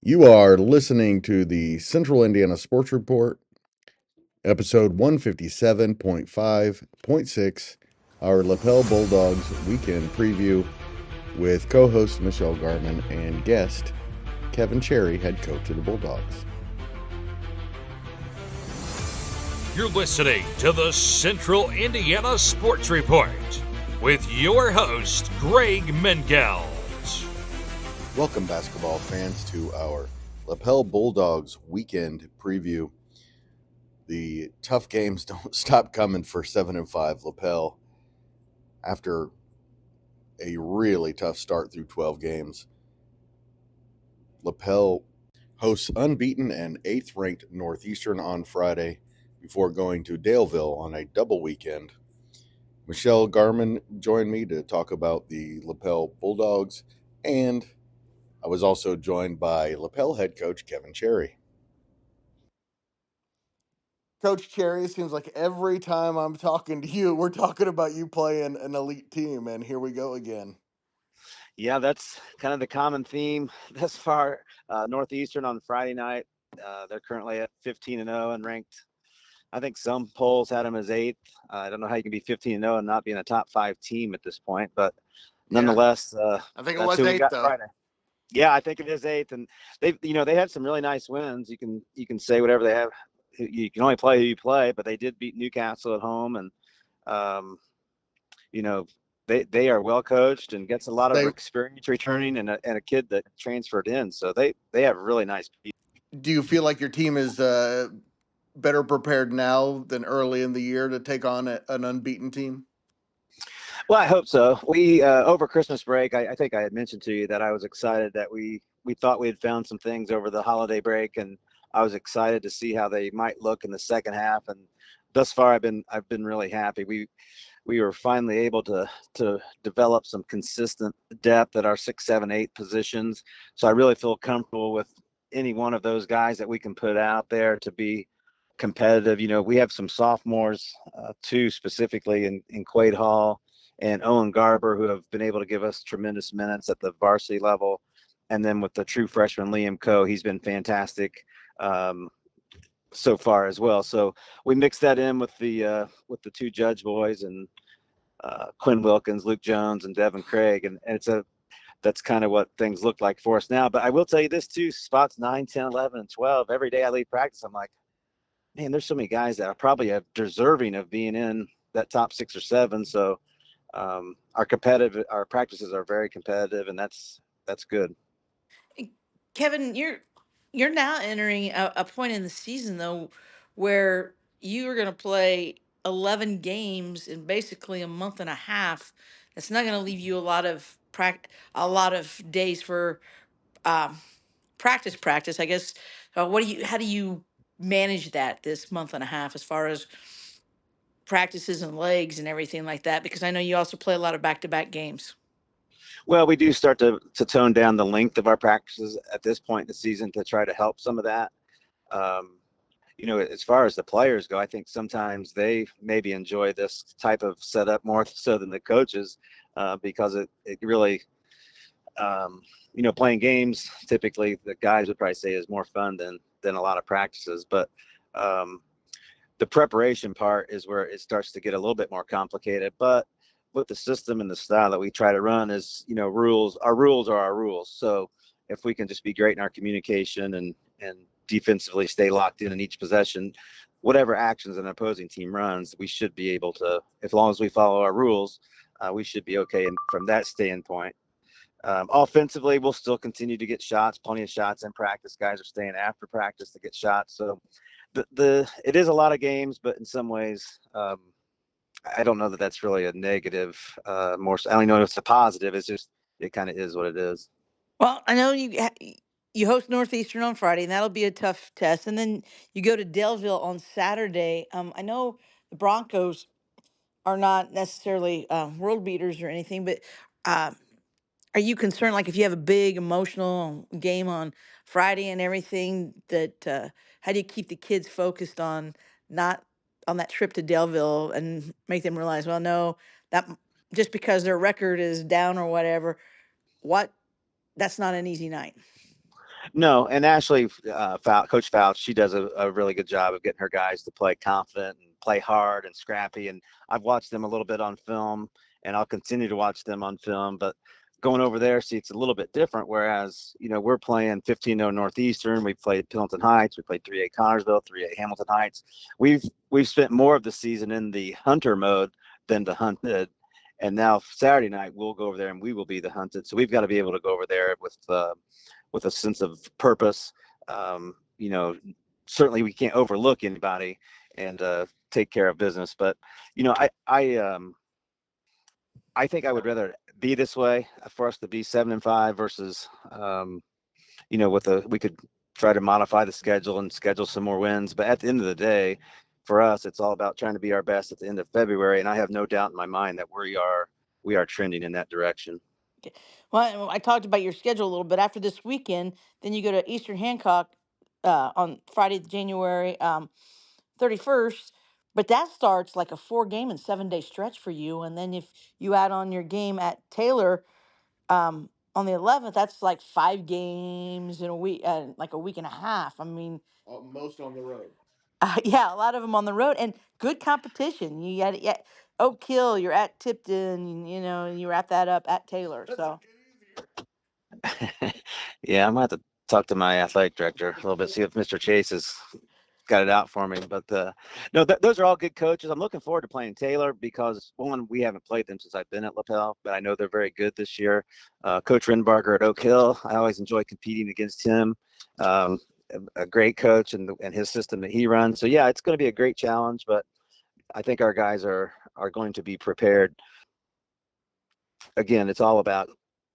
You are listening to the Central Indiana Sports Report, episode 157.5.6, our Lapel Bulldogs weekend preview with co-host Michelle Garmon and guest Kevin Cherry, head coach of the Bulldogs. You're listening to the Central Indiana Sports Report with your host, Greg Mengels. Welcome, basketball fans, to our Lapel Bulldogs weekend preview. The tough games don't stop coming for 7-5 Lapel after a really tough start through 12 games. Lapel hosts unbeaten and 8th-ranked Northeastern on Friday before going to Daleville on a double weekend. Michelle Garmon joined me to talk about the Lapel Bulldogs, and I was also joined by Lapel head coach Kevin Cherry. Coach Cherry, it seems like every time I'm talking to you, we're talking about you playing an elite team, and here we go again. Yeah, that's kind of the common theme thus far. Northeastern on Friday night, they're currently at 15-0 and ranked. I think some polls had them as 8th. I don't know how you can be 15-0 and not be in a top 5 team at this point, but nonetheless, I think it that's was who we 8th, got though. Friday. Yeah, I think it is 8th, and they had some really nice wins. You can say whatever they have. You can only play who you play, but they did beat Newcastle at home, and you know, they are well coached and gets a lot of experience returning, and a kid that transferred in. So they have really nice people. Do you feel like your team is better prepared now than early in the year to take on an unbeaten team? Well, I hope so. We over Christmas break, I think I had mentioned to you that I was excited that we thought we had found some things over the holiday break, and I was excited to see how they might look in the second half. And thus far, I've been really happy. We were finally able to develop some consistent depth at our 6, 7, 8 positions. So I really feel comfortable with any one of those guys that we can put out there to be competitive. We have some sophomores too, specifically in Quaid Hall and Owen Garber, who have been able to give us tremendous minutes at the varsity level. And then with the true freshman Liam Coe, he's been fantastic so far as well. So we mixed that in with the 2 Judge boys and Quinn Wilkins, Luke Jones, and Devin Craig, and that's kind of what things look like for us now. But I will tell you this too: spots 9, 10, 11, and 12. Every day I leave practice, I'm like, man, there's so many guys that are probably deserving of being in that top 6 or 7. So our practices are very competitive, and that's good. Kevin, you're now entering a point in the season though where you are going to play 11 games in basically a month and a half. That's not going to leave you a lot of days for um, practice. I guess. How do you manage that this month and a half as far as practices and legs and everything like that? Because I know you also play a lot of back-to-back games. Well, we do start to tone down the length of our practices at this point in the season to try to help some of that. As far as the players go, I think sometimes they maybe enjoy this type of setup more so than the coaches because it really, playing games, typically the guys would probably say is more fun than a lot of practices. But the preparation part is where it starts to get a little bit more complicated. But with the system and the style that we try to run is, rules. Our rules are our rules. So if we can just be great in our communication and defensively stay locked in each possession, whatever actions an opposing team runs, we should be able to, as long as we follow our rules, we should be okay from that standpoint. Offensively, we'll still continue to get shots, plenty of shots in practice. Guys are staying after practice to get shots. So it is a lot of games, but in some ways, I don't know that that's really a negative. More, I don't know if it's a positive. It's just, it kind of is what it is. Well, I know you host Northeastern on Friday, and that'll be a tough test. And then you go to Daleville on Saturday. I know the Broncos are not necessarily world beaters or anything, but uh, are you concerned, like if you have a big emotional game on Friday and everything, that how do you keep the kids focused on not on that trip to Daleville and make them realize, well, no, that just because their record is down or whatever, what that's not an easy night. No, and Ashley, Coach Fouch, she does a really good job of getting her guys to play confident and play hard and scrappy. And I've watched them a little bit on film, and I'll continue to watch them on film. But going over there, see, it's a little bit different. Whereas, we're playing 15-0 Northeastern. We played Pendleton Heights. We played 3A Connersville, 3A Hamilton Heights. We've spent more of the season in the hunter mode than the hunted. And now Saturday night, we'll go over there and we will be the hunted. So we've got to be able to go over there with a sense of purpose. Certainly we can't overlook anybody and take care of business. But I think I would rather be this way for us to be 7-5 versus we could try to modify the schedule and schedule some more wins. But at the end of the day, for us, it's all about trying to be our best at the end of February. And I have no doubt in my mind that we are trending in that direction. Well, I talked about your schedule a little bit. After this weekend, then you go to Eastern Hancock on Friday, January 31st. But that starts like a 4-game and 7-day stretch for you. And then if you add on your game at Taylor on the 11th, that's like 5 games in a week, like a week and a half. I mean, Most on the road. yeah, a lot of them on the road and good competition. You got Oak Hill, you're at Tipton, you wrap that up at Taylor. So Yeah, I might have to talk to my athletic director a little bit, see if Mr. Chase has got it out for me. But no, those are all good coaches. I'm looking forward to playing Taylor because, one, we haven't played them since I've been at Lapel, but I know they're very good this year. Coach Renbarger at Oak Hill, I always enjoy competing against him. A great coach and his system that he runs. So yeah, it's going to be a great challenge, but I think our guys are going to be prepared. Again, it's all about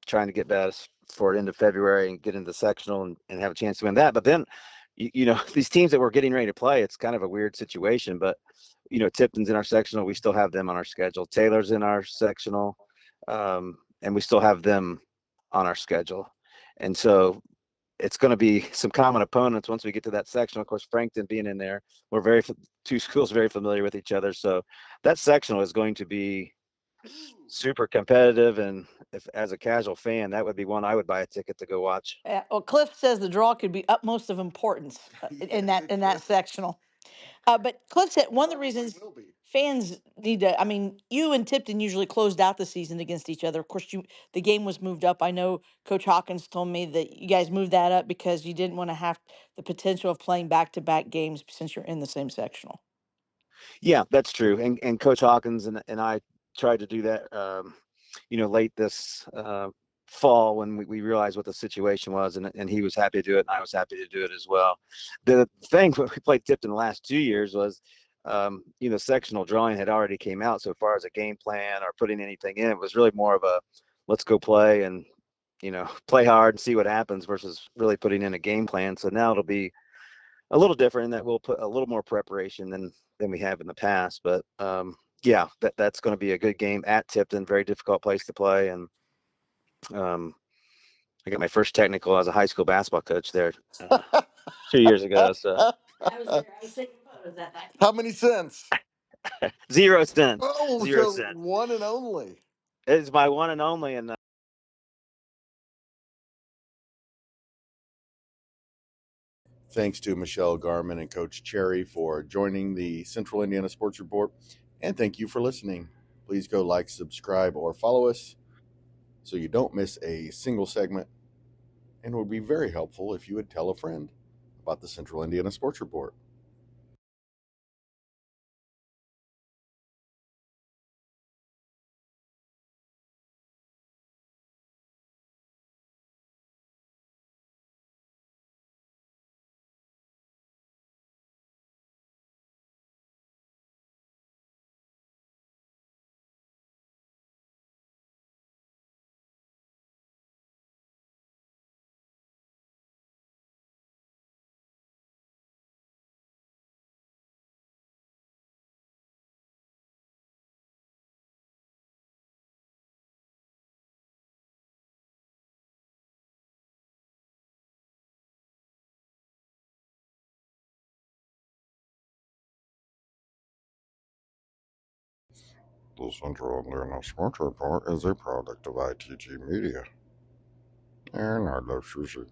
trying to get best for end of February and get into the sectional and have a chance to win that. But then, these teams that we're getting ready to play, it's kind of a weird situation. But, Tipton's in our sectional. We still have them on our schedule. Taylor's in our sectional, and we still have them on our schedule. And so it's going to be some common opponents once we get to that sectional. Of course, Frankton being in there, we're two schools very familiar with each other. So that sectional is going to be super competitive. And if as a casual fan, that would be one I would buy a ticket to go watch. well, Cliff says the draw could be utmost of importance in that sectional. But Cliff said one of the reasons fans need to. I mean, you and Tipton usually closed out the season against each other. Of course, the game was moved up. I know Coach Hawkins told me that you guys moved that up because you didn't want to have the potential of playing back-to-back games since you're in the same sectional. Yeah, that's true. And Coach Hawkins and I tried to do that, late this fall when we realized what the situation was, and he was happy to do it, and I was happy to do it as well. The thing when we played Tipton the last 2 years was, sectional drawing had already came out. So far as a game plan or putting anything in, it was really more of a let's go play and play hard and see what happens versus really putting in a game plan. So now it'll be a little different in that we'll put a little more preparation than we have in the past. But yeah, that's going to be a good game at Tipton, very difficult place to play. And I got my first technical as a high school basketball coach there 2 years ago. So I was there. I was taking photos that night. How many cents? 0 cents. Oh, 0 so cents. one and only. It's my one and only. And Thanks to Michelle Garmon and Coach Cherry for joining the Central Indiana Sports Report. And thank you for listening. Please go like, subscribe, or follow us so you don't miss a single segment. And it would be very helpful if you would tell a friend about the Central Indiana Sports Report. The Central Indiana Sports Report is a product of ITG Media and Arlo Sushi.